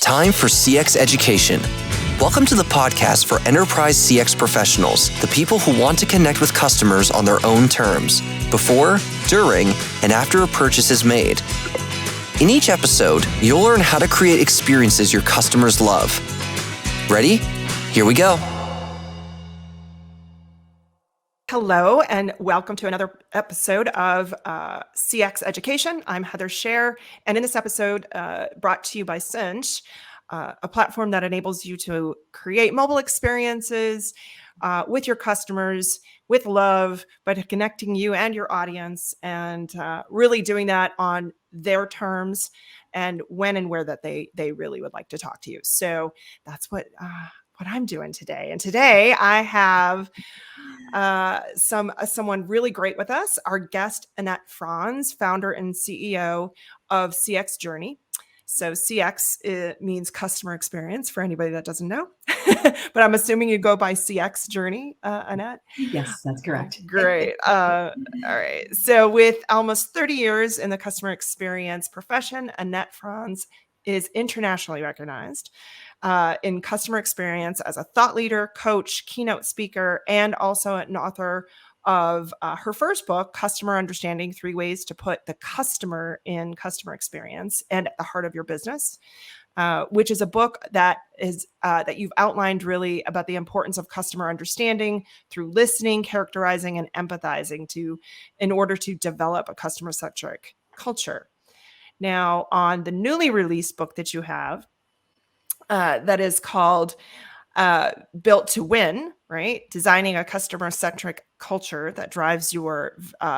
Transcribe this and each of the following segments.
time for CX education. Welcome to the podcast for enterprise CX professionals, the people who want to connect with customers on their own terms, before, during, and after a purchase is made. In each episode, you'll learn how to create experiences your customers love. Ready? Here we go. Hello, and welcome to another episode of CX Education. I'm Heather Scher, and in this episode, brought to you by Cinch, a platform that enables you to create mobile experiences with your customers with love, by connecting you and your audience, and really doing that on their terms and when and where that they really would like to talk to you. So that's what I'm doing today. And today I have someone really great with us. Our guest, Annette Franz, founder and CEO of CX Journey. So CX means customer experience for anybody that doesn't know, but I'm assuming you go by CX Journey, Annette? Yes, that's correct. Great. All right. So with almost 30 years in the customer experience profession, Annette Franz is internationally recognized in customer experience as a thought leader, coach, keynote speaker, and also an author of her first book, Customer Understanding: 3 Ways to Put the Customer in Customer Experience and at the Heart of Your Business, which is a book that is that you've outlined really about the importance of customer understanding through listening, characterizing, and empathizing in order to develop a customer-centric culture. Now, on the newly released book that you have, that is called Built to Win, right? Designing a customer-centric culture that drives your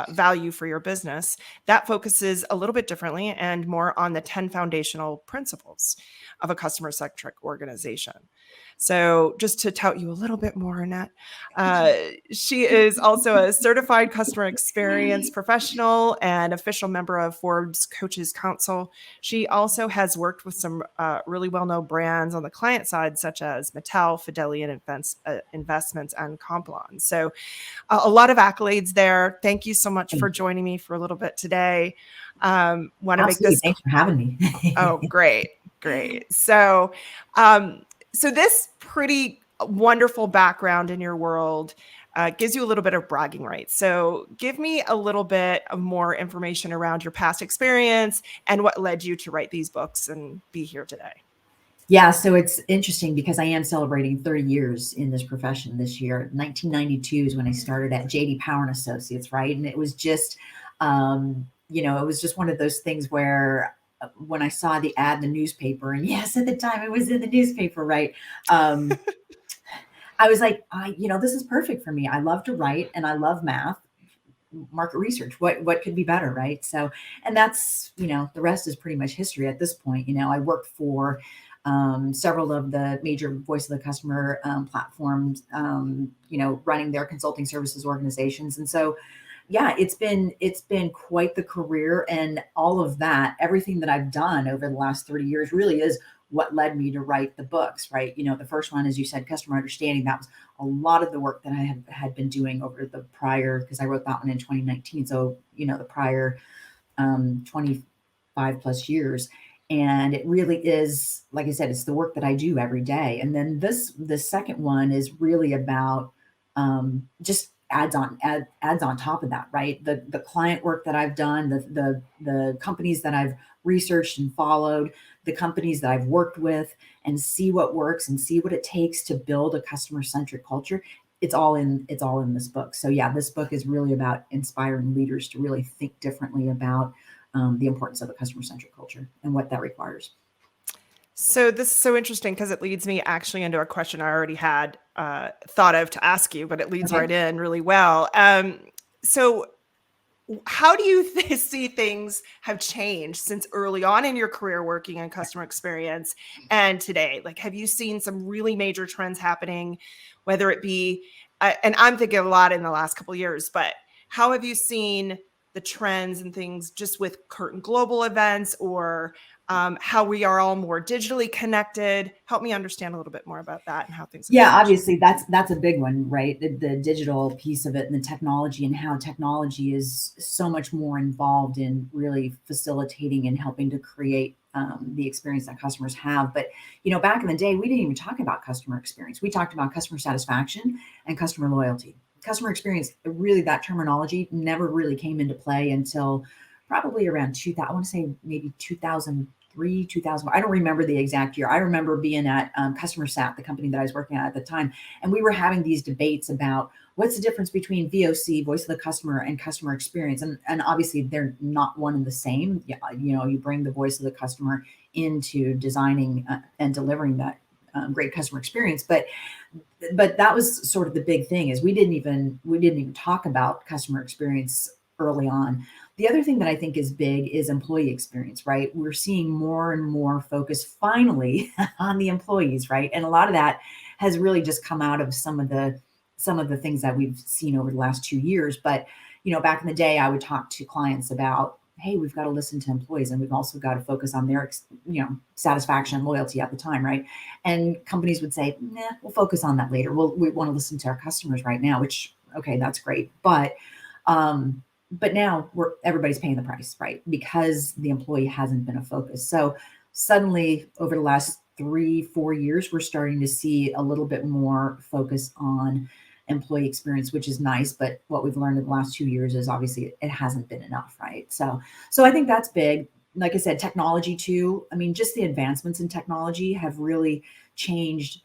value for your business. That focuses a little bit differently and more on the 10 foundational principles of a customer-centric organization. So just to tout you a little bit more, Annette, she is also a certified customer experience professional and official member of Forbes Coaches Council. She also has worked with some really well-known brands on the client side, such as Mattel, Fidelity Investments, and Complon. So a lot of accolades there. Thank you so much for joining me for a little bit today. Want to make this. Thanks for having me. Oh, great. So, so this pretty wonderful background in your world gives you a little bit of bragging rights. So give me a little bit of more information around your past experience and what led you to write these books and be here today. Yeah, so it's interesting because I am celebrating 30 years in this profession this year. 1992 is when I started at J.D. Power and Associates, right? And it was just, it was just one of those things where when I saw the ad in the newspaper, and yes, at the time it was in the newspaper, right? I was like, this is perfect for me. I love to write and I love math, market research. What could be better, right? So, and that's, the rest is pretty much history at this point. I worked for several of the major voice of the customer platforms, running their consulting services organizations. And so, yeah, it's been quite the career, and all of that, everything that I've done over the last 30 years really is what led me to write the books, right? The first one, as you said, Customer Understanding, that was a lot of the work that I had been doing over the prior, because I wrote that one in 2019. So, the prior 25 plus years. And it really is, like I said, it's the work that I do every day. And then the second one is really about just adds on top of that, right? The client work that I've done, the companies that I've researched and followed, the companies that I've worked with, and see what works and see what it takes to build a customer-centric culture. It's all in this book. So yeah, this book is really about inspiring leaders to really think differently about the importance of a customer-centric culture and what that requires. So this is so interesting because it leads me actually into a question I already had thought of to ask you, but it leads right in really well. So how do you see things have changed since early on in your career working in customer experience and today? Like, have you seen some really major trends happening, whether it be, and I'm thinking a lot in the last couple of years, but how have you seen the trends and things just with current global events, or how we are all more digitally connected? Help me understand a little bit more about that and how things have changed. Obviously that's a big one, right? The digital piece of it and the technology, and how technology is so much more involved in really facilitating and helping to create the experience that customers have. But, back in the day, we didn't even talk about customer experience. We talked about customer satisfaction and customer loyalty. Customer experience, really that terminology never really came into play until probably around 2000, I want to say maybe 2003, 2000. I don't remember the exact year. I remember being at Customer Sat, the company that I was working at the time, and we were having these debates about what's the difference between VOC, voice of the customer, and customer experience. And obviously they're not one and the same. You bring the voice of the customer into designing and delivering that great customer experience. But that was sort of the big thing, is we didn't even talk about customer experience early on. The other thing that I think is big is employee experience, right? We're seeing more and more focus finally on the employees, right? And a lot of that has really just come out of some of the things that we've seen over the last 2 years. But, back in the day, I would talk to clients about, hey, we've got to listen to employees, and we've also got to focus on their, satisfaction and loyalty at the time, right? And companies would say, nah, we'll focus on that later. We want to listen to our customers right now, which, okay, that's great. But now everybody's paying the price, right? Because the employee hasn't been a focus. So suddenly over the last 3-4 years, we're starting to see a little bit more focus on employee experience, which is nice. But what we've learned in the last 2 years is obviously it hasn't been enough, right? So I think that's big. Like I said, technology too. I mean, just the advancements in technology have really changed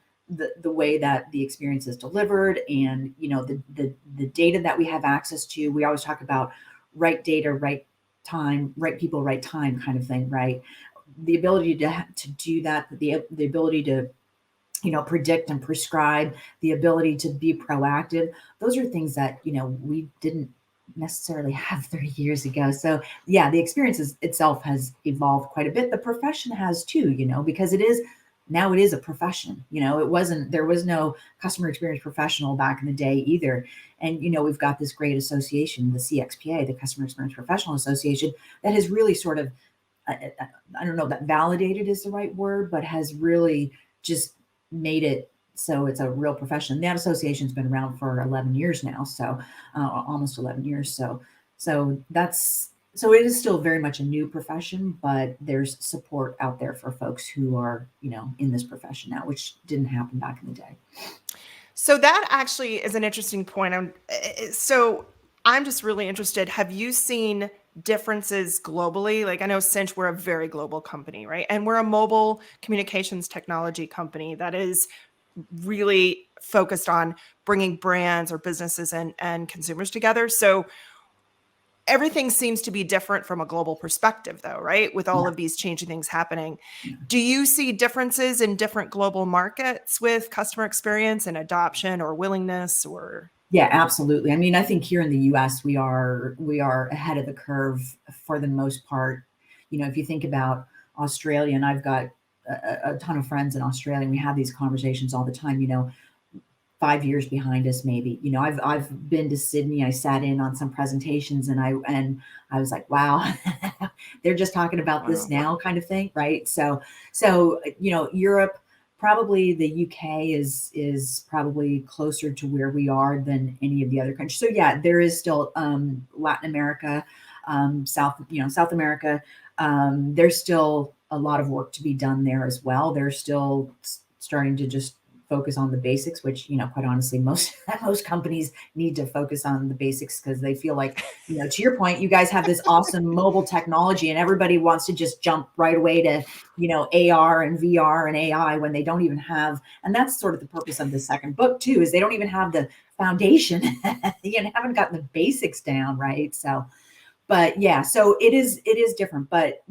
the way that the experience is delivered, and the data that we have access to. We always talk about right data, right time, right people, right time kind of thing, right? The ability to do that, the ability to predict and prescribe, the ability to be proactive. Those are things that we didn't necessarily have 30 years ago. So yeah, the experience itself has evolved quite a bit. The profession has too, because it is a profession. There was no customer experience professional back in the day either. And, we've got this great association, the CXPA, the Customer Experience Professional Association, that has really sort of, I don't know that validated is the right word, but has really just made it so it's a real profession. That association's been around for 11 years now. So almost 11 years. So it is still very much a new profession, but there's support out there for folks who are, in this profession now, which didn't happen back in the day. So that actually is an interesting point. I'm just really interested. Have you seen differences globally? Like, I know Cinch, we're a very global company, right? And we're a mobile communications technology company that is really focused on bringing brands or businesses and consumers together. So everything seems to be different from a global perspective, though, right? With all of these changing things happening. Do you see differences in different global markets with customer experience and adoption or willingness or? Yeah, absolutely. I mean, I think here in the US, we are ahead of the curve for the most part. If you think about Australia, and I've got a ton of friends in Australia, and we have these conversations all the time, 5 years behind us, maybe. I've been to Sydney. I sat in on some presentations, and I was like, wow, they're just talking about this now, kind of thing, right? So Europe, probably the UK is probably closer to where we are than any of the other countries. So yeah, there is still Latin America, South America. There's still a lot of work to be done there as well. They're still starting to just focus on the basics, which, quite honestly, most companies need to focus on the basics because they feel like, to your point, you guys have this awesome mobile technology and everybody wants to just jump right away to, AR and VR and AI when they don't even have, and that's sort of the purpose of the second book too, is they don't even have the foundation, haven't gotten the basics down, right? So, but yeah, so it is different, but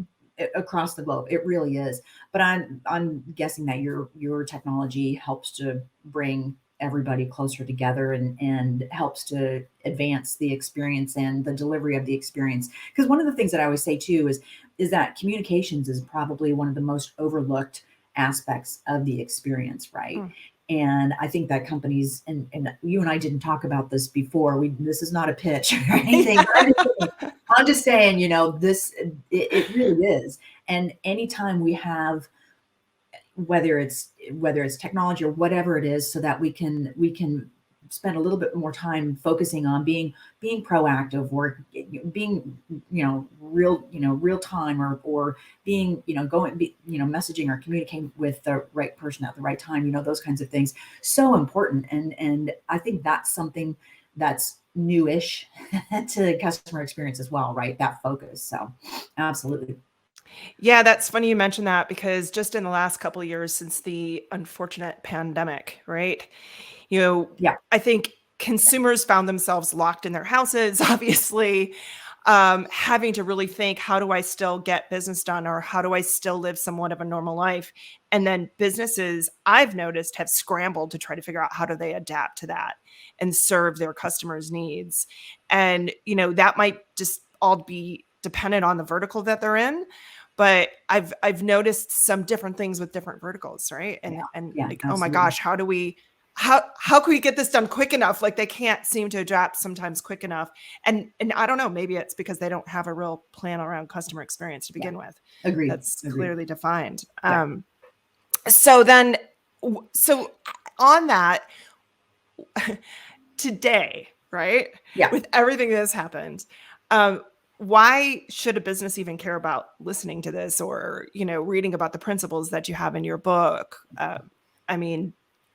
across the globe, it really is. But I'm guessing that your technology helps to bring everybody closer together and helps to advance the experience and the delivery of the experience. Because one of the things that I always say too is that communications is probably one of the most overlooked aspects of the experience, right? And I think that companies, and you and I didn't talk about this before. This is not a pitch or anything. I'm just saying, this, it really is. And anytime we have, whether it's technology or whatever it is, so that we can spend a little bit more time focusing on being proactive, or being, real time, or being, messaging or communicating with the right person at the right time, those kinds of things. So important. And I think that's something that's newish to customer experience as well, right? That focus. So absolutely. Yeah, that's funny you mentioned that, because just in the last couple of years since the unfortunate pandemic, right? Yeah. I think consumers found themselves locked in their houses, obviously, having to really think, how do I still get business done, or how do I still live somewhat of a normal life? And then businesses, I've noticed, have scrambled to try to figure out how do they adapt to that and serve their customers' needs. And, that might just all be dependent on the vertical that they're in. But I've noticed some different things with different verticals, right? And Yeah. and Yeah, like, oh my absolutely. gosh, how can we get this done quick enough? Like, they can't seem to adapt sometimes quick enough. And I don't know, maybe it's because they don't have a real plan around customer experience to Yeah. begin with. Agreed. That's Agreed. clearly defined. Yeah. So on that, today, right? Yeah. With everything that has happened, why should a business even care about listening to this, or, reading about the principles that you have in your book? I mean,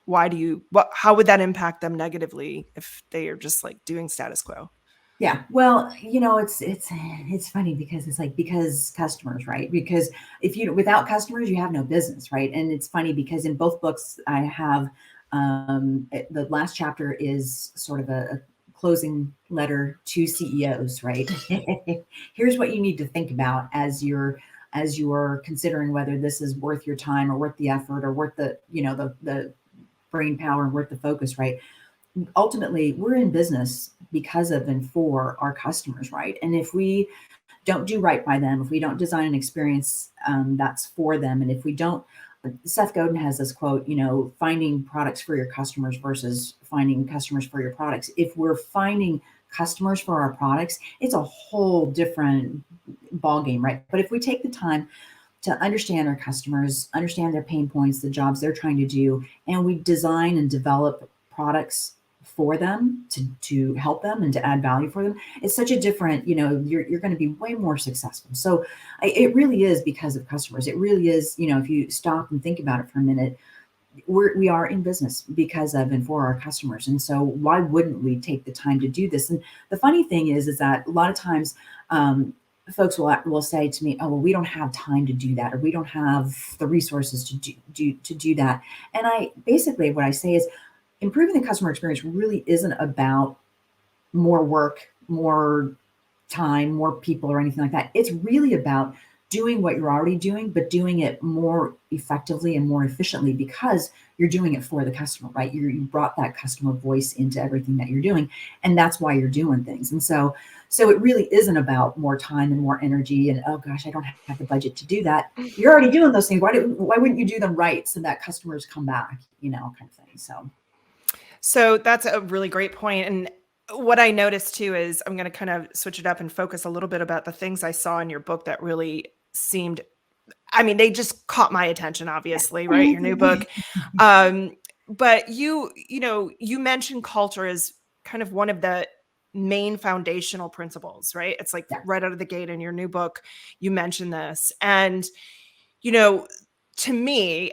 how would that impact them negatively if they are just like doing status quo? Yeah. Well, it's funny because it's like, because customers, right? Because without customers, you have no business, right? And it's funny because in both books I have, the last chapter is sort of a closing letter to CEOs, right? Here's what you need to think about as you're considering whether this is worth your time, or worth the effort, or worth the brain power, and worth the focus, right? Ultimately, we're in business because of and for our customers, right? And if we don't do right by them, if we don't design an experience that's for them, and if we don't, Seth Godin has this quote, finding products for your customers versus finding customers for your products. If we're finding customers for our products, it's a whole different ballgame, right? But if we take the time to understand our customers, understand their pain points, the jobs they're trying to do, and we design and develop products for them to help them and to add value for them, it's such a different, you're going to be way more successful. So it really is because of customers. It really is, if you stop and think about it for a minute, we are in business because of and for our customers. And so why wouldn't we take the time to do this? And the funny thing is that a lot of times, folks will say to me, "Oh, well, we don't have time to do that, or we don't have the resources to do that." And what I say is, improving the customer experience really isn't about more work, more time, more people, or anything like that. It's really about doing what you're already doing, but doing it more effectively and more efficiently, because you're doing it for the customer, right? You brought that customer voice into everything that you're doing, and that's why you're doing things. And so it really isn't about more time and more energy and, oh gosh, I don't have the budget to do that. You're already doing those things. Why wouldn't you do them right so that customers come back, kind of thing. So that's a really great point. And what I noticed too is, I'm going to kind of switch it up and focus a little bit about the things I saw in your book that really seemed, they just caught my attention, obviously, right? Your new book. But you mentioned culture as kind of one of the main foundational principles, right? It's like Yeah. right out of the gate in your new book, you mentioned this. And, to me,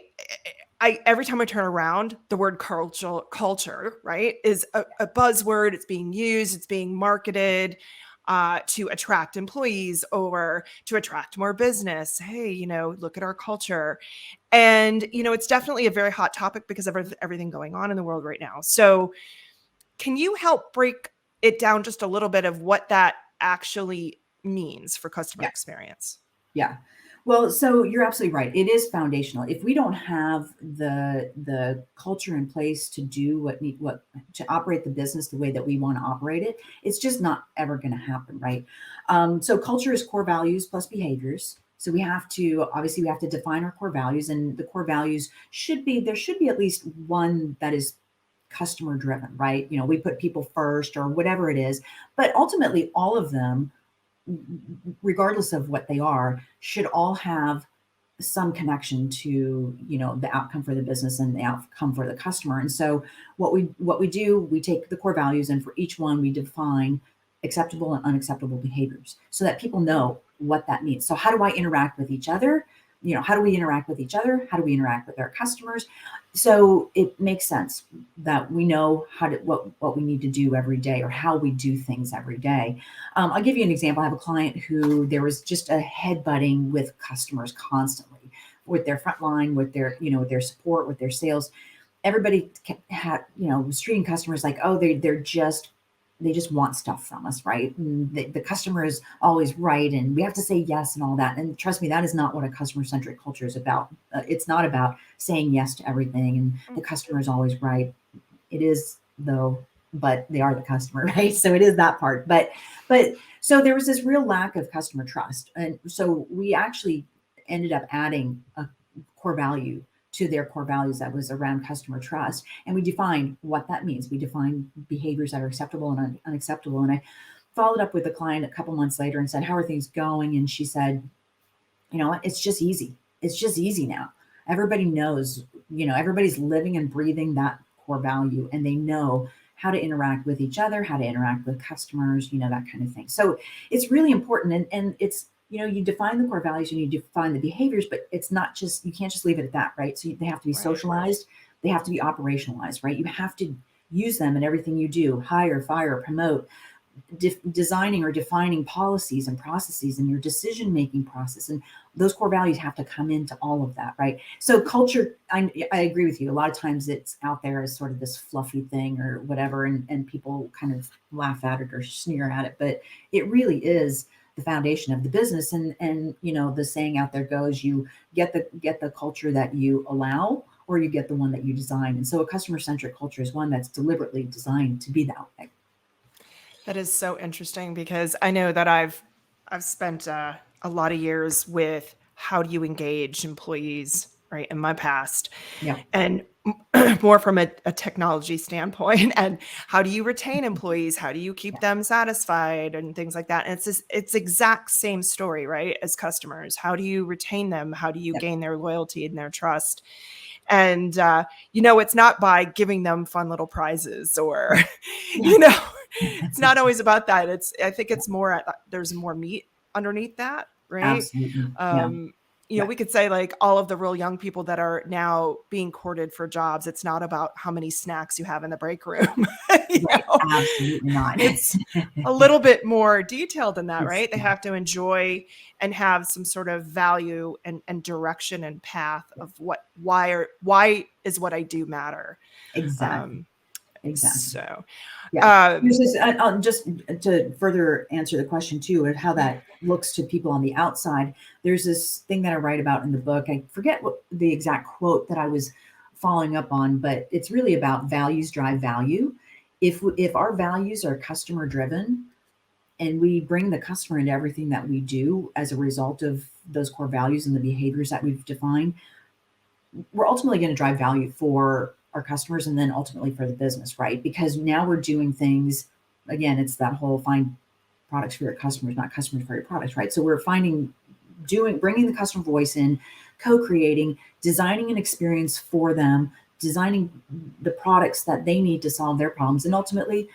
every time I turn around, the word culture, right, is a buzzword. It's being used, it's being marketed to attract employees or to attract more business. Hey, look at our culture. And, it's definitely a very hot topic because of everything going on in the world right now. So can you help break it down just a little bit of what that actually means for customer experience? Yeah. Well, so you're absolutely right. It is foundational. If we don't have the culture in place to do what to operate the business the way that we want to operate it, it's just not ever going to happen, right? So culture is core values plus behaviors. So we have to define our core values, and the core values there should be at least one that is customer driven, right? We put people first or whatever it is, but ultimately all of them, regardless of what they are, should all have some connection to, the outcome for the business and the outcome for the customer. And so what we do, we take the core values, and for each one we define acceptable and unacceptable behaviors so that people know what that means. So how do I interact with each other? How do we interact with each other? How do we interact with our customers? So it makes sense that we know what we need to do every day, or how we do things every day. I'll give you an example. I have a client who there was just a headbutting with customers constantly, with their front line, with their, with their support, with their sales. Everybody had, was treating customers like, oh, they just want stuff from us, right? And the customer is always right, and we have to say yes and all that. And trust me, that is not what a customer-centric culture is about. It's not about saying yes to everything and the customer is always right. It is, though, but they are the customer, right? So it is that part. But so there was this real lack of customer trust. And so we actually ended up adding a core value to their core values that was around customer trust. And we defined what that means. We defined behaviors that are acceptable and unacceptable. And I followed up with the client a couple months later and said, how are things going? And she said, you know what, it's just easy. It's just easy now. Everybody knows, everybody's living and breathing that core value, and they know how to interact with each other, how to interact with customers, that kind of thing. So it's really important. And it's, you define the core values and you define the behaviors, but it's not just, you can't just leave it at that, right? So they have to be socialized. They have to be operationalized, right? You have to use them in everything you do: hire, fire, promote, designing or defining policies and processes in your decision-making process. And those core values have to come into all of that, right? So culture, I agree with you. A lot of times it's out there as sort of this fluffy thing or whatever, and people kind of laugh at it or sneer at it, but it really is the foundation of the business. And the saying out there goes, you get the culture that you allow, or you get the one that you design. And so a customer-centric culture is one that's deliberately designed to be that way. That is so interesting, because I know that I've spent a lot of years with how do you engage employees, right, in my past. Yeah. And more from a technology standpoint, and how do you retain employees? How do you keep them satisfied and things like that? And it's exact same story, right, as customers. How do you retain them? How do you gain their loyalty and their trust? And, it's not by giving them fun little prizes or, it's not always about that. I think it's more, there's more meat underneath that, right? Absolutely. We could say, like, all of the real young people that are now being courted for jobs, it's not about how many snacks you have in the break room. Absolutely not. It's a little bit more detailed than that, right? They have to enjoy and have some sort of value and direction and path of why is what I do matter. Exactly. So, just to further answer the question too, of how that looks to people on the outside, there's this thing that I write about in the book. I forget what the exact quote that I was following up on, but it's really about values drive value. If our values are customer driven, and we bring the customer into everything that we do as a result of those core values and the behaviors that we've defined, we're ultimately going to drive value for our customers, and then ultimately for the business, right? Because now we're doing things, again, it's that whole find products for your customers, not customers for your products, right? So we're bringing the customer voice in, co-creating, designing an experience for them, designing the products that they need to solve their problems, and ultimately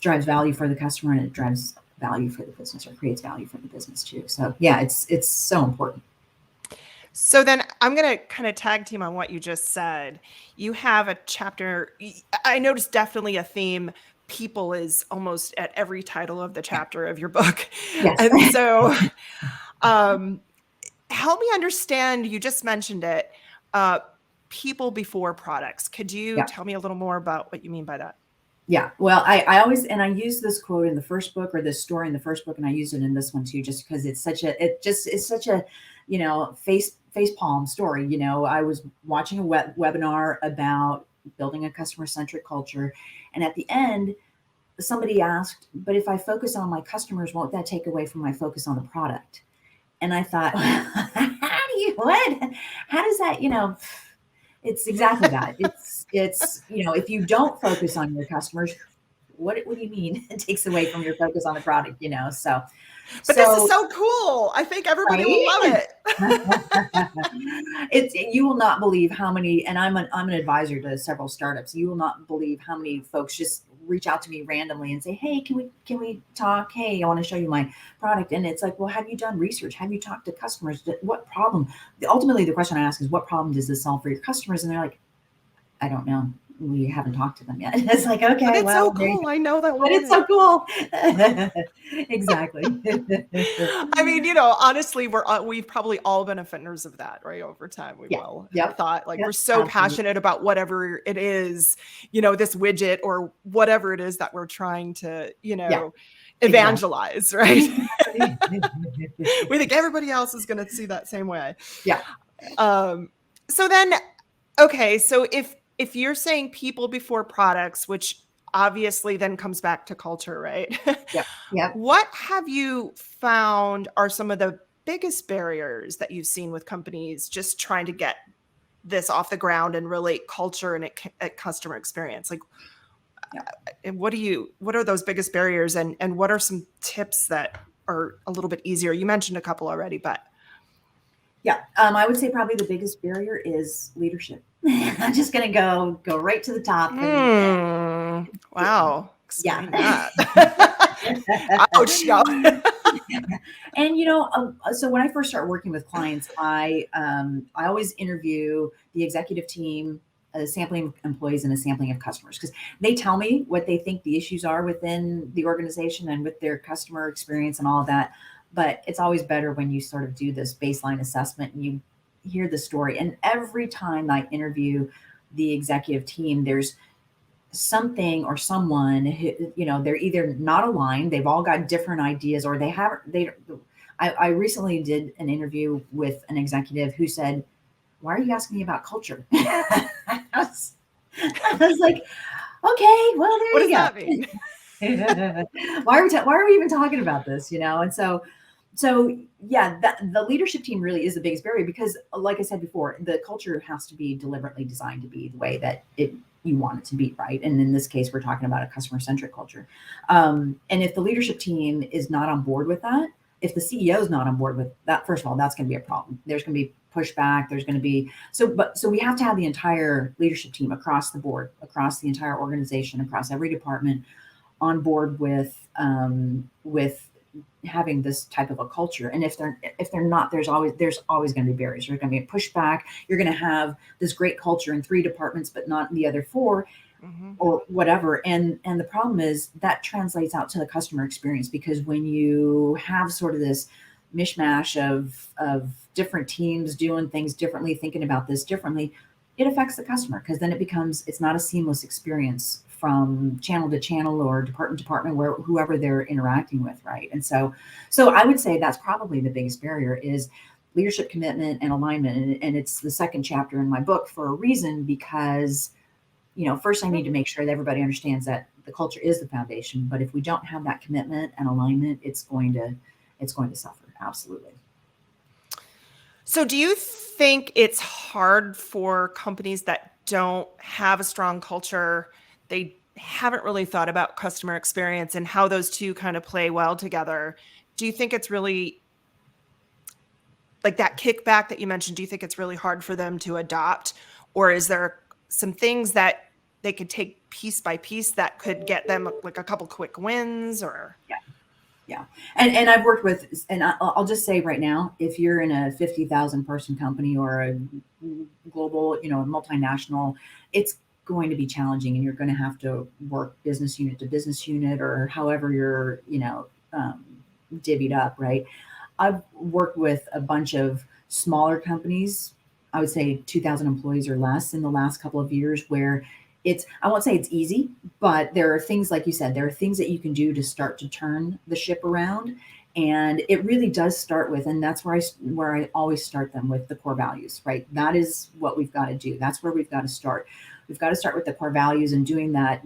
drives value for the customer, and it drives value for the business, or creates value for the business too. So yeah, it's so important. So then I'm going to kind of tag team on what you just said. You have a chapter, I noticed definitely a theme. People is almost at every title of the chapter of your book. Yes. And so help me understand, you just mentioned it, people before products. Could you tell me a little more about what you mean by that? Yeah. Well, I always, and I use this quote in the first book, or this story in the first book, and I use it in this one too, just because it's such a, face palm story. I was watching a webinar about building a customer-centric culture. And at the end, somebody asked, but if I focus on my customers, won't that take away from my focus on the product? And I thought, how does that, it's exactly that. It's, if you don't focus on your customers, what do you mean? It takes away from your focus on the product, so. But this is so cool. I think everybody will love it. You will not believe how many, and I'm an advisor to several startups. You will not believe how many folks just reach out to me randomly and say, hey, can we talk? Hey, I want to show you my product. And it's like, well, have you done research? Have you talked to customers? What problem? Ultimately, the question I ask is, what problem does this solve for your customers? And they're like, I don't know. We haven't talked to them yet. It's like, okay, but it's so cool. I know that. But it's so cool. Exactly. I mean, honestly, we've probably all been offenders of that, right? Over time, we will have thought we're so passionate about whatever it is, this widget or whatever it is that we're trying to, evangelize, right? We think everybody else is going to see that same way. Yeah. So then, okay, so if you're saying people before products, which obviously then comes back to culture, right? Yeah. What have you found are some of the biggest barriers that you've seen with companies just trying to get this off the ground and relate culture and a customer experience? Like, what are those biggest barriers, and what are some tips that are a little bit easier? You mentioned a couple already, but. Yeah, I would say probably the biggest barrier is leadership. I'm just going to go right to the top. Wow. Explain that. Ouch. No. And so when I first start working with clients, I always interview the executive team, a sampling employees, and a sampling of customers, because they tell me what they think the issues are within the organization and with their customer experience and all of that. But it's always better when you sort of do this baseline assessment and you hear the story. And every time I interview the executive team, there's something or someone who, they're either not aligned, they've all got different ideas, or I recently did an interview with an executive who said, why are you asking me about culture? I was like, okay, well, there what you does go. That mean? Why are we even talking about this? And so yeah, the leadership team really is the biggest barrier, because like I said before, the culture has to be deliberately designed to be the way that you want it to be, right? And in this case, we're talking about a customer-centric culture. And if the leadership team is not on board with that, if the CEO is not on board with that, first of all, that's going to be a problem. There's going to be pushback. There's going to be so we have to have the entire leadership team across the board, across the entire organization, across every department, on board with having this type of a culture. And if they're not, there's always going to be barriers. There's going to be a pushback. You're going to have this great culture in 3 departments, but not in the other 4, or whatever. And the problem is that translates out to the customer experience, because when you have sort of this mishmash of different teams doing things differently, thinking about this differently, it affects the customer, because then it's not a seamless experience from channel to channel or department to department, where whoever they're interacting with, right? And so I would say that's probably the biggest barrier is leadership commitment and alignment. And it's the second chapter in my book for a reason, because first I need to make sure that everybody understands that the culture is the foundation. But if we don't have that commitment and alignment, it's going to suffer. Absolutely. So do you think it's hard for companies that don't have a strong culture, they haven't really thought about customer experience and how those two kind of play well together? Do you think it's really, like that kickback that you mentioned, do you think it's really hard for them to adopt? Or is there some things that they could take piece by piece that could get them like a couple quick wins? Or Yeah. And I've worked with, and I'll just say right now, if you're in a 50,000 person company or a global, multinational, it's going to be challenging, and you're going to have to work business unit to business unit, or however you're, divvied up, right? I've worked with a bunch of smaller companies, I would say 2,000 employees or less, in the last couple of years, where I won't say it's easy, but there are things, like you said, there are things that you can do to start to turn the ship around. And it really does start with, and that's where I always start them with the core values, right? That is what we've got to do. That's where we've got to start. We've got to start with the core values, and doing that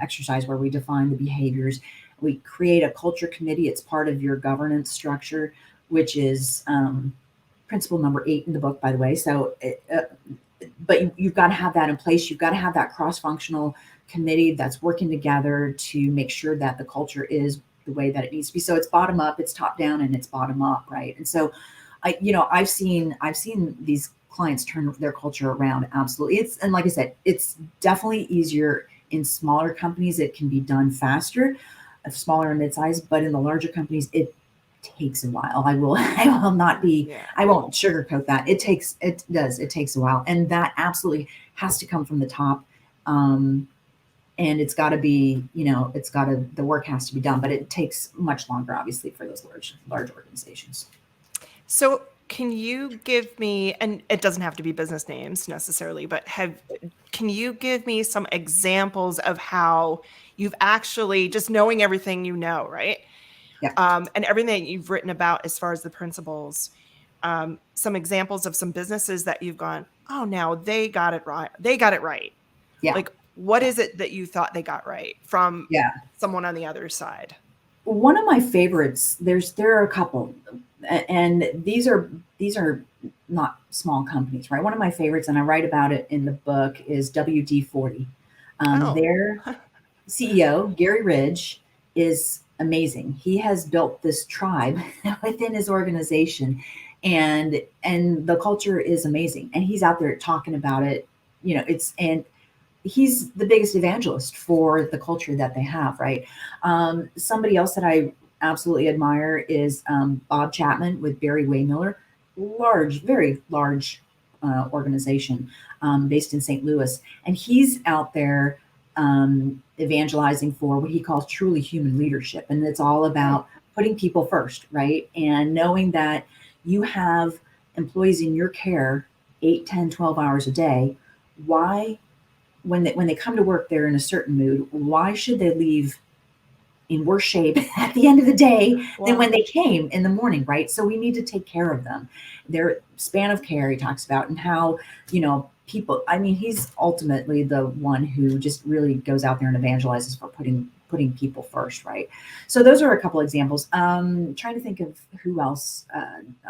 exercise where we define the behaviors. We create a culture committee. It's part of your governance structure, which is principle number 8 in the book, by the way. So but you've got to have that in place. You've got to have that cross-functional committee that's working together to make sure that the culture is the way that it needs to be. So it's bottom up, it's top down, and it's bottom up, right? And so I've seen these clients turn their culture around. Absolutely. And like I said, it's definitely easier in smaller companies. It can be done faster, smaller and mid-size, but in the larger companies, it takes a while. I won't sugarcoat that. It takes a while. And that absolutely has to come from the top. And it's got to be, the work has to be done, but it takes much longer, obviously, for those large organizations. So can you give me, and it doesn't have to be business names necessarily, but can you give me some examples of how you've actually, just knowing everything right? Yeah. And everything you've written about as far as the principles, some examples of some businesses that you've gone, oh, now they got it right. They got it right. Yeah. Like, what is it that you thought they got right from someone on the other side? One of my favorites, there are a couple, and these are not small companies, right? One of my favorites, and I write about it in the book, is WD-40. Their CEO, Gary Ridge, is amazing. He has built this tribe within his organization, and the culture is amazing. And he's out there talking about it. And he's the biggest evangelist for the culture that they have, right? Somebody else that I absolutely admire is Bob Chapman with Barry Waymiller, very large organization based in St. Louis. And he's out there evangelizing for what he calls truly human leadership. And it's all about putting people first, right? And knowing that you have employees in your care 8, 10, 12 hours a day. Why? When they come to work, they're in a certain mood. Why should they leave in worse shape at the end of the day than when they came in the morning, right? So we need to take care of them. Their span of care, he talks about, and how, people, he's ultimately the one who just really goes out there and evangelizes for putting people first, right? So those are a couple examples. Trying to think of who else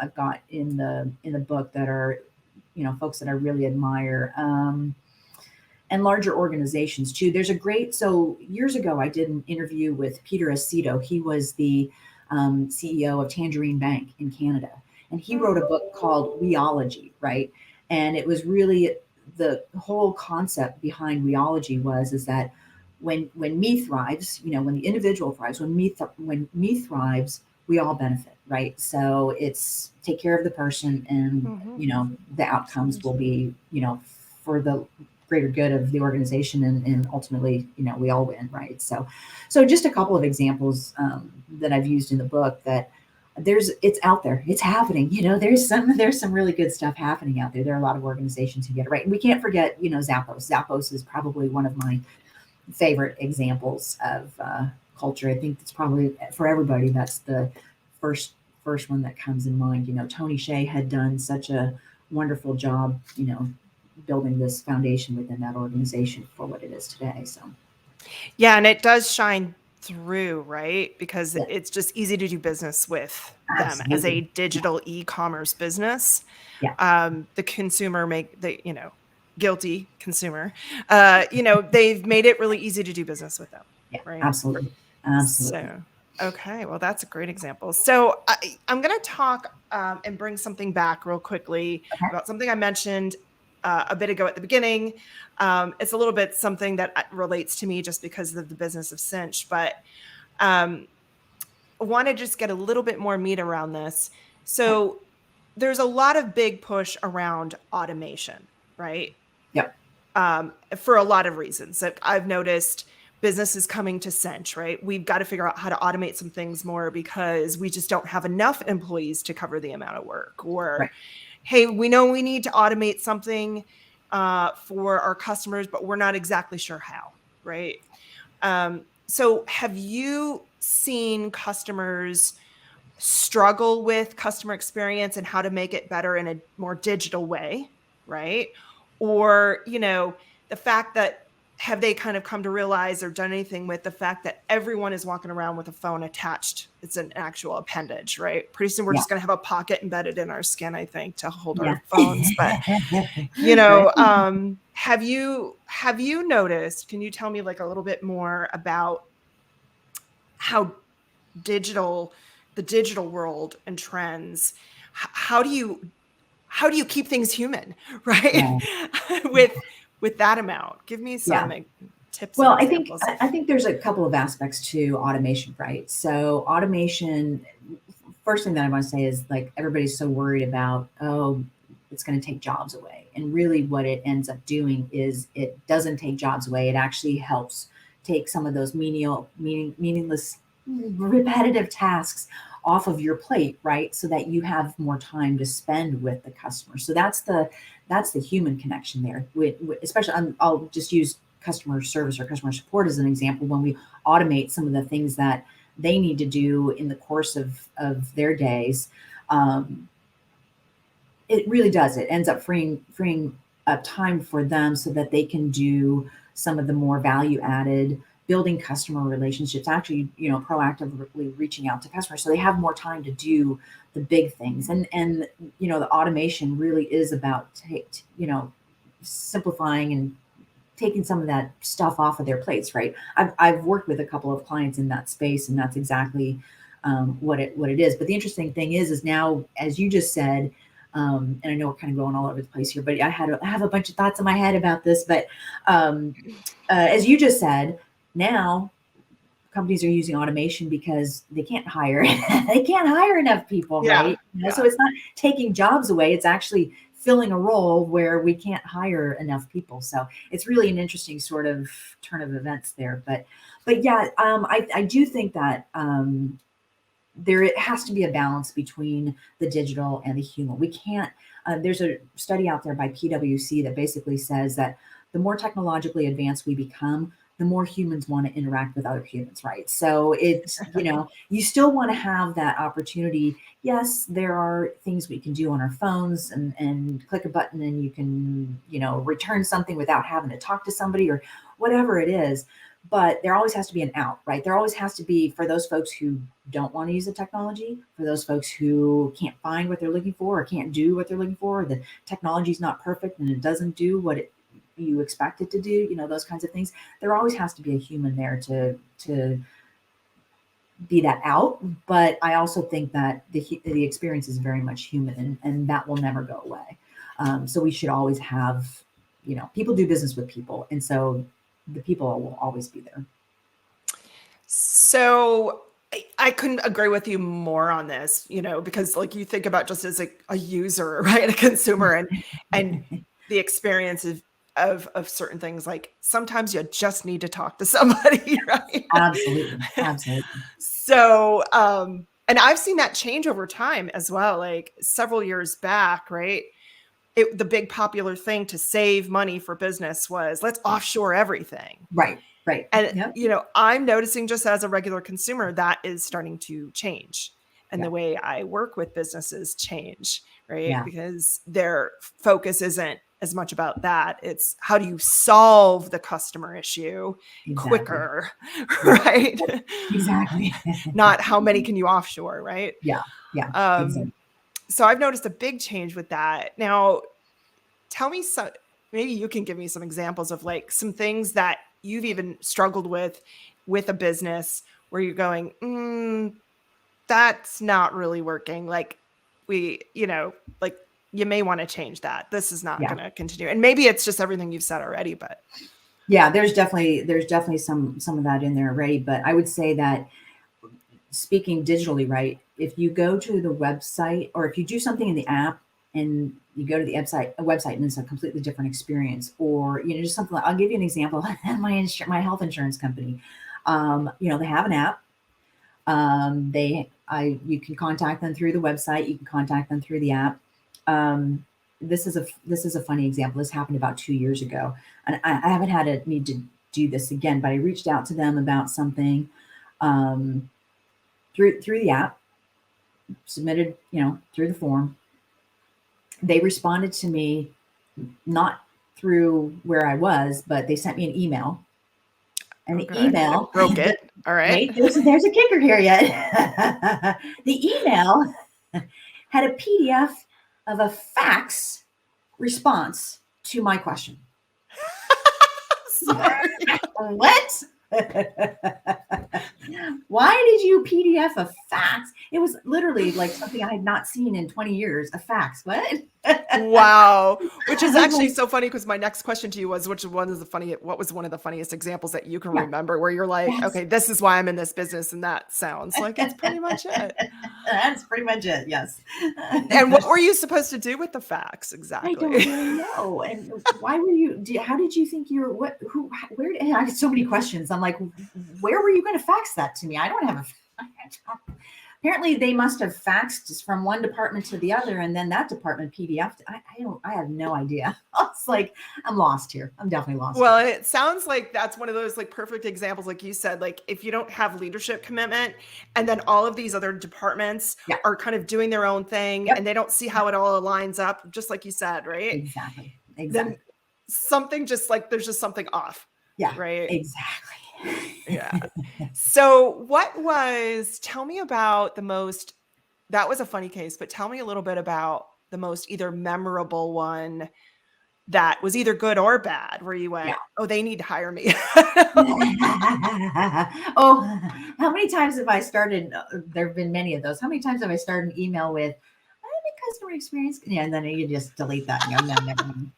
I've got in the book that are, folks that I really admire. And larger organizations too. So years ago, I did an interview with Peter Aceto. He was the CEO of Tangerine Bank in Canada. And he wrote a book called Weology, right? And it was really, the whole concept behind Weology is that when me thrives, when the individual thrives, when me thrives, we all benefit, right? So it's take care of the person, and, the outcomes will be, for the greater good of the organization, and ultimately, we all win, right? So just a couple of examples that I've used in the book that it's out there, it's happening. There's some really good stuff happening out there. There are a lot of organizations who get it right, and we can't forget, Zappos. Zappos is probably one of my favorite examples of culture. I think it's probably for everybody. That's the first one that comes in mind. Tony Hsieh had done such a wonderful job, building this foundation within that organization for what it is today. So, yeah, and it does shine through, right? Because it's just easy to do business with them as a digital e-commerce business. Yeah. The consumer guilty consumer, they've made it really easy to do business with them. Yeah, right? Absolutely. So, okay, well, that's a great example. So I'm going to talk and bring something back real quickly about something I mentioned a bit ago at the beginning. It's a little bit something that relates to me just because of the business of Cinch, but I want to just get a little bit more meat around this. So there's a lot of big push around automation, right? Yep. For a lot of reasons that I've noticed. Businesses coming to Cinch, right? We've got to figure out how to automate some things more because we just don't have enough employees to cover the amount of work. Or, hey, we know we need to automate something for our customers, but we're not exactly sure how, right? So have you seen customers struggle with customer experience and how to make it better in a more digital way, right? Or, the fact that have they kind of come to realize or done anything with the fact that everyone is walking around with a phone attached? It's an actual appendage, right? Pretty soon we're just going to have a pocket embedded in our skin, I think, to hold our phones. But, have you noticed, can you tell me like a little bit more about how the digital world and trends, how do you keep things human, right? with that amount? Give me some tips. Well, and I think there's a couple of aspects to automation, right? So automation, first thing that I want to say is like everybody's so worried about, oh, it's going to take jobs away. And really what it ends up doing is it doesn't take jobs away. It actually helps take some of those meaningless, repetitive tasks off of your plate, right? So that you have more time to spend with the customer. So that's the human connection there. Especially, I'll just use customer service or customer support as an example. When we automate some of the things that they need to do in the course of their days, it really does. It ends up freeing up time for them so that they can do some of the more value added building customer relationships, actually, proactively reaching out to customers. So they have more time to do the big things. And the automation really is about, simplifying and taking some of that stuff off of their plates, right? I've worked with a couple of clients in that space, and that's exactly what it is. But the interesting thing is now, as you just said, and I know we're kind of going all over the place here, but I have a bunch of thoughts in my head about this. But as you just said, now companies are using automation because they can't hire enough people, right? So it's not taking jobs away, it's actually filling a role where we can't hire enough people. So it's really an interesting sort of turn of events there. But I do think that there has to be a balance between the digital and the human. We can't, there's a study out there by PwC that basically says that the more technologically advanced we become, the more humans want to interact with other humans, right? So it's, you still want to have that opportunity. Yes, there are things we can do on our phones and click a button and you can, return something without having to talk to somebody or whatever it is. But there always has to be an out, right? There always has to be, for those folks who don't want to use the technology, for those folks who can't find what they're looking for or can't do what they're looking for, or the technology is not perfect and it doesn't do what you expect it to do, those kinds of things. There always has to be a human there to be that out. But I also think that the experience is very much human, and that will never go away. So we should always have, people do business with people. And so the people will always be there. So I couldn't agree with you more on this, because like you think about just as a user, right? A consumer and the experience of certain things, like sometimes you just need to talk to somebody, right? Absolutely. So, and I've seen that change over time as well. Like several years back, right? The big popular thing to save money for business was let's offshore everything. Right. And, I'm noticing just as a regular consumer, that is starting to change. And the way I work with businesses change, right? Yeah. Because their focus isn't as much about that. It's how do you solve the customer issue quicker, right? Exactly. Not how many can you offshore, right? Yeah. Exactly. So I've noticed a big change with that. Now, tell me maybe you can give me some examples of like some things that you've even struggled with a business where you're going, that's not really working. Like like you may want to change that. This is not going to continue. And maybe it's just everything you've said already, but yeah, there's definitely some of that in there already. But I would say that speaking digitally, right? If you go to the website or if you do something in the app and you go to the website and it's a completely different experience, or, just something like, I'll give you an example. My health insurance company, they have an app. You can contact them through the website. You can contact them through the app. This is a funny example. This happened about 2 years ago, and I haven't had a need to do this again, but I reached out to them about something, through the app, submitted, through the form. They responded to me not through where I was, but they sent me an email. And the email broke it. All right. Wait, there's a kicker here yet. The email had a PDF of a fax response to my question. Sorry. What? Why did you PDF a fax? It was literally like something I had not seen in 20 years. A fax. What? Wow. Which is actually so funny, because my next question to you was, what was one of the funniest examples that you can remember where you're like, okay, this is why I'm in this business. And that sounds like it's pretty much it. That's pretty much it. Yes. And what were you supposed to do with the fax exactly? I don't really know. And why were you, how did you think you were, where, I had so many questions. I'm like, where were you going to fax that to me? I don't have apparently they must have faxed from one department to the other, and then that department PDF'd. I have no idea. I was like, I'm lost here. I'm definitely lost. Well, here. and it sounds like that's one of those like perfect examples, like you said, like if you don't have leadership commitment, and then all of these other departments are kind of doing their own thing, and they don't see how it all aligns up, just like you said, right? Exactly. Then something just like, there's just something off. Yeah. Right. Exactly. Yeah. So tell me about that was a funny case, but tell me a little bit about the most either memorable one that was either good or bad, where you went, oh, they need to hire me. Oh, how many times have I started? There have been many of those. How many times have I started an email with, I'm a customer experience? Yeah. And then you just delete that. And go, no, never mind.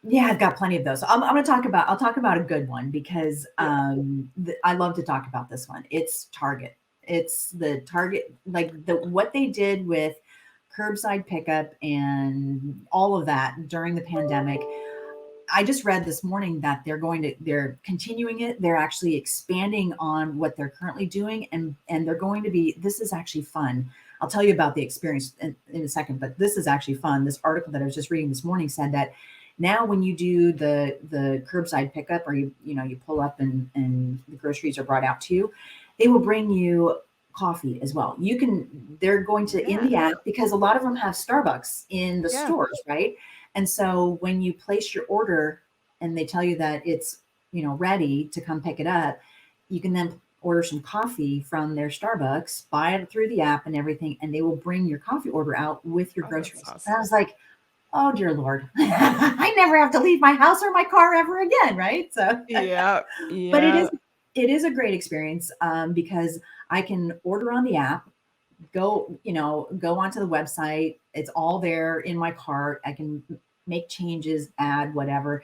Yeah, I've got plenty of those. I'll talk about a good one, because I love to talk about this one. It's Target. It's the Target, like what they did with curbside pickup and all of that during the pandemic. I just read this morning that they're continuing it. They're actually expanding on what they're currently doing. And they're going to be, this is actually fun. I'll tell you about the experience in a second, but this is actually fun. This article that I was just reading this morning said that now when you do the curbside pickup, or you pull up and the groceries are brought out to you, they will bring you coffee as well. They're going to in the app, because a lot of them have Starbucks in the stores, right? And so when you place your order and they tell you that it's, ready to come pick it up, you can then order some coffee from their Starbucks, buy it through the app and everything, and they will bring your coffee order out with your groceries. Awesome. And I was like, oh dear Lord, I never have to leave my house or my car ever again, right? So but it is a great experience, because I can order on the app, go onto the website. It's all there in my cart. I can make changes, add whatever.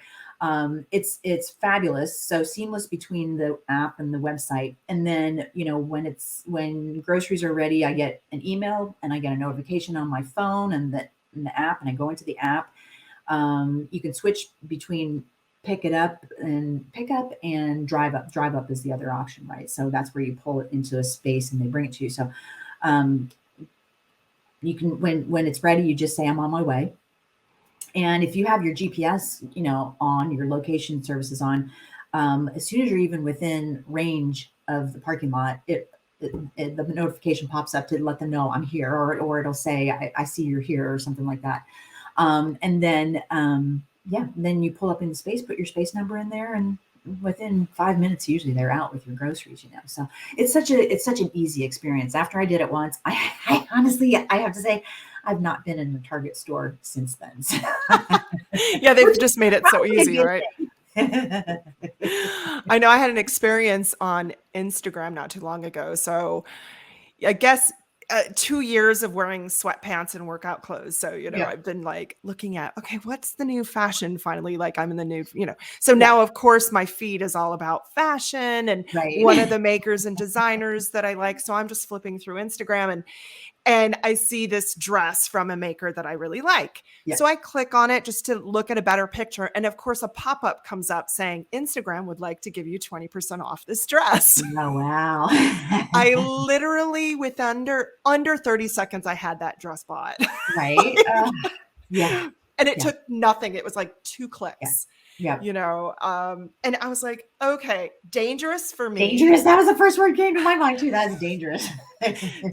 It's fabulous. So seamless between the app and the website. And then, when groceries are ready, I get an email and I get a notification on my phone and in the app, and I go into the app. You can switch between pick up and drive up. Drive up is the other option, right? So that's where you pull it into a space and they bring it to you. So, you can, when it's ready, you just say, I'm on my way. And if you have your GPS, on, your location services on, as soon as you're even within range of the parking lot, the notification pops up to let them know I'm here, or it'll say, I see you're here, or something like that. And then, then you pull up in the space, put your space number in there, and within 5 minutes, usually they're out with your groceries, So it's such an easy experience. After I did it once, I honestly, I have to say, I've not been in a Target store since then. So. Yeah, they've just made it so easy, right? I know I had an experience on Instagram not too long ago. So I guess 2 years of wearing sweatpants and workout clothes. So, I've been like looking at, okay, what's the new fashion finally? Like I'm in the new, so now of course my feed is all about fashion and one of the makers and designers that I like. So I'm just flipping through Instagram and I see this dress from a maker that I really like. Yeah. So I click on it just to look at a better picture. And of course, a pop-up comes up saying Instagram would like to give you 20% off this dress. Oh, wow. I literally, with under 30 seconds, I had that dress bought. Right. Yeah. And it took nothing. It was like 2 clicks. Yeah. And I was like, okay, dangerous for me. Dangerous. That was the first word came to my mind too. That's dangerous.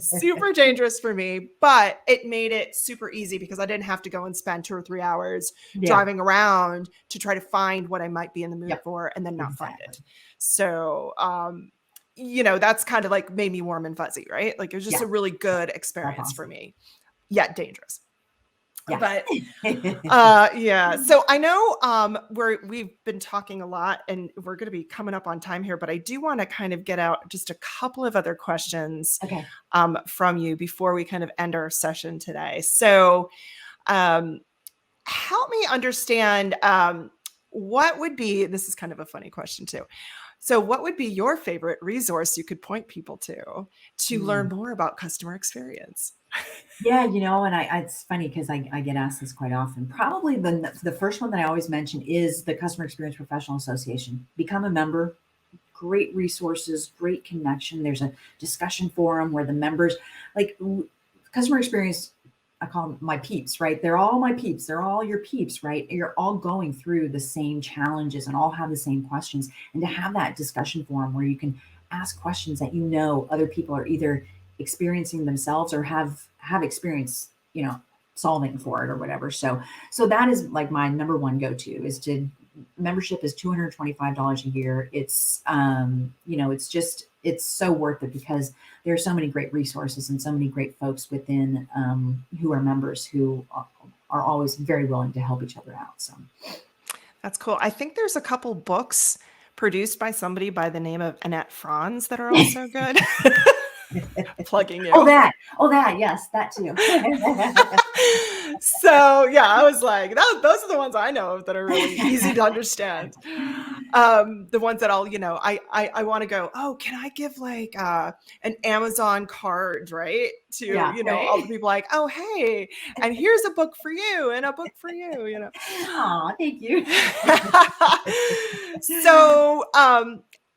Super dangerous for me, but it made it super easy because I didn't have to go and spend 2 or 3 hours driving around to try to find what I might be in the mood for and then not find it. So, that's kind of like made me warm and fuzzy, right? Like it was just a really good experience for me, yet dangerous. Yeah. But so I know we've been talking a lot and we're going to be coming up on time here, but I do want to kind of get out just a couple of other questions from you before we kind of end our session today. So help me understand what would be, this is kind of a funny question too. So what would be your favorite resource you could point people to learn more about customer experience? Yeah, and it's funny because I get asked this quite often. Probably the first one that I always mention is the Customer Experience Professional Association. Become a member. Great resources, great connection. There's a discussion forum where the members, like customer experience, I call them my peeps, right? They're all my peeps. They're all your peeps, right? You're all going through the same challenges and all have the same questions. And to have that discussion forum where you can ask questions that other people are either experiencing themselves or have experience, solving for it or whatever. So that is like my number one go-to membership is $225 a year. It's, it's so worth it because there are so many great resources and so many great folks within who are members who are always very willing to help each other out. So that's cool. I think there's a couple books produced by somebody by the name of Annette Franz that are also good. Plugging you. Oh, that. Yes, that too. So yeah, I was like, those are the ones I know of that are really easy to understand. The ones that I'll, I want to go, oh, can I give like an Amazon card, right? To, all the people like, oh, hey, and here's a book for you and a book for you, Aw, thank you. So,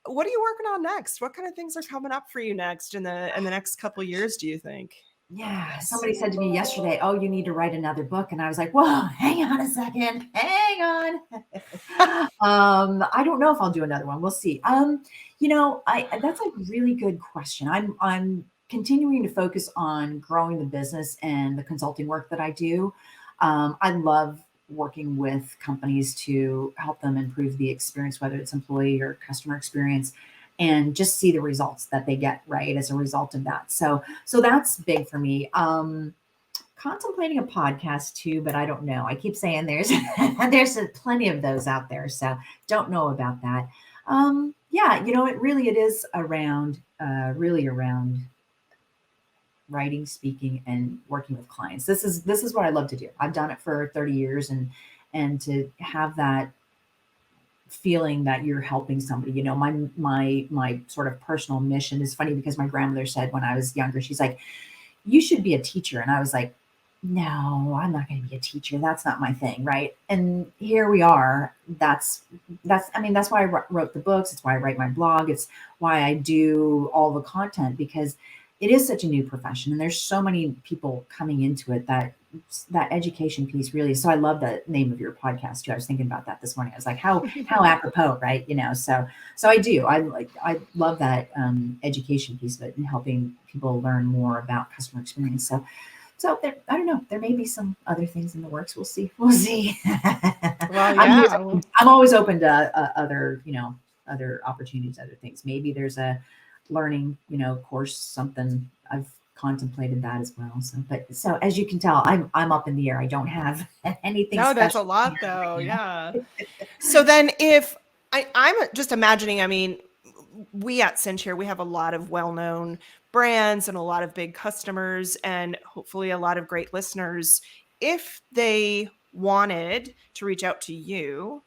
what are you working on next? What kind of things are coming up for you next in the next couple of years, do you think? Yeah. Somebody said to me yesterday, oh, you need to write another book. And I was like, whoa, hang on a second. Hang on. I don't know if I'll do another one. We'll see. That's a really good question. I'm continuing to focus on growing the business and the consulting work that I do. I love working with companies to help them improve the experience, whether it's employee or customer experience, and just see the results that they get right as a result of that. So that's big for me. Contemplating a podcast too, but I don't know. I keep saying there's plenty of those out there, so don't know about that. It is around really around writing, speaking, and working with clients. This is what I love to do. I've done it for 30 years, and to have that feeling that you're helping somebody, my sort of personal mission is funny because my grandmother said when I was younger, she's like, you should be a teacher. And I was like, no, I'm not going to be a teacher. That's not my thing. Right. And here we are. That's why I wrote the books. It's why I write my blog. It's why I do all the content, because it is such a new profession and there's so many people coming into it that education piece really. So I love the name of your podcast too. I was thinking about that this morning. I was like, how apropos, right? So I do. I love that education piece of it and helping people learn more about customer experience. So there, I don't know. There may be some other things in the works. We'll see. Well, yeah. I'm always open to other opportunities, other things. Maybe there's a learning, course, something. I've contemplated that as well. So as you can tell, I'm up in the air. I don't have anything. No, that's a lot though. Yeah. So then if I'm just imagining, we at Cinch here, we have a lot of well-known brands and a lot of big customers and hopefully a lot of great listeners. If they wanted to reach out to you,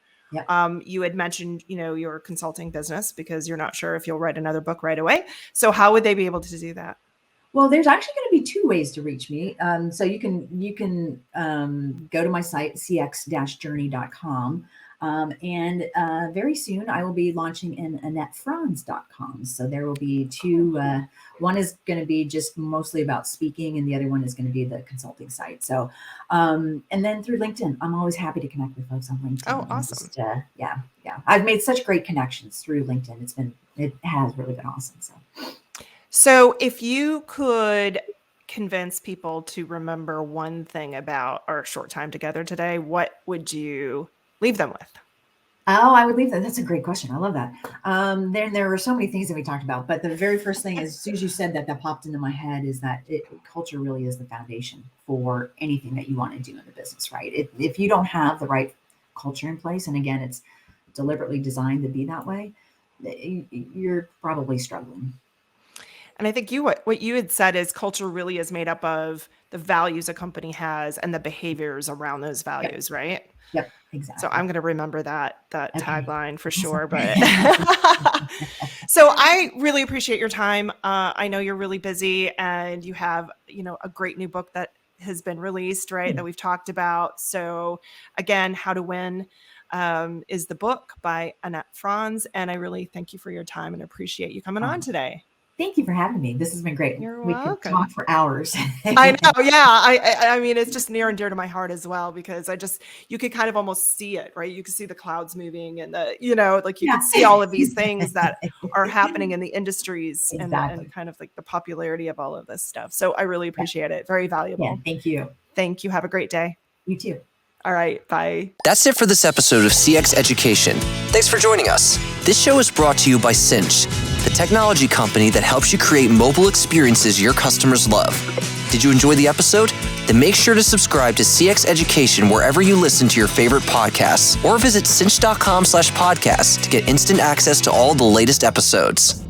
you had mentioned, your consulting business because you're not sure if you'll write another book right away. So how would they be able to do that? Well, there's actually going to be two ways to reach me. So you can go to my site, cx-journey.com. And very soon I will be launching in AnnetteFranz.com. So there will be two, one is going to be just mostly about speaking and the other one is going to be the consulting site. So, and then through LinkedIn, I'm always happy to connect with folks on LinkedIn. Oh, awesome. Just, yeah. I've made such great connections through LinkedIn. It has really been awesome. So if you could convince people to remember one thing about our short time together today, what would you leave them with? Oh, I would leave that. That's a great question. I love that. There were so many things that we talked about, but the very first thing, as soon as you said that popped into my head is that culture really is the foundation for anything that you want to do in the business, right? If you don't have the right culture in place, and again, it's deliberately designed to be that way, you're probably struggling. And I think what you had said is culture really is made up of the values a company has and the behaviors around those values, right? Yep, exactly. So I'm going to remember that Okay. tagline for sure. But so I really appreciate your time. I know you're really busy and you have, a great new book that has been released, right? That we've talked about. So again, How to Win is the book by Annette Franz. And I really thank you for your time and appreciate you coming on today. Thank you for having me. This has been great. You're we welcome. could talk for hours. I know. Yeah. I mean, it's just near and dear to my heart as well, because you could kind of almost see it, right? You could see the clouds moving and you could see all of these things that are happening in the industries and kind of like the popularity of all of this stuff. So I really appreciate it. Very valuable. Yeah, thank you. Thank you. Have a great day. You too. All right. Bye. That's it for this episode of CX Education. Thanks for joining us. This show is brought to you by Cinch, the technology company that helps you create mobile experiences your customers love. Did you enjoy the episode? Then make sure to subscribe to CX Education wherever you listen to your favorite podcasts, or visit cinch.com/podcast to get instant access to all the latest episodes.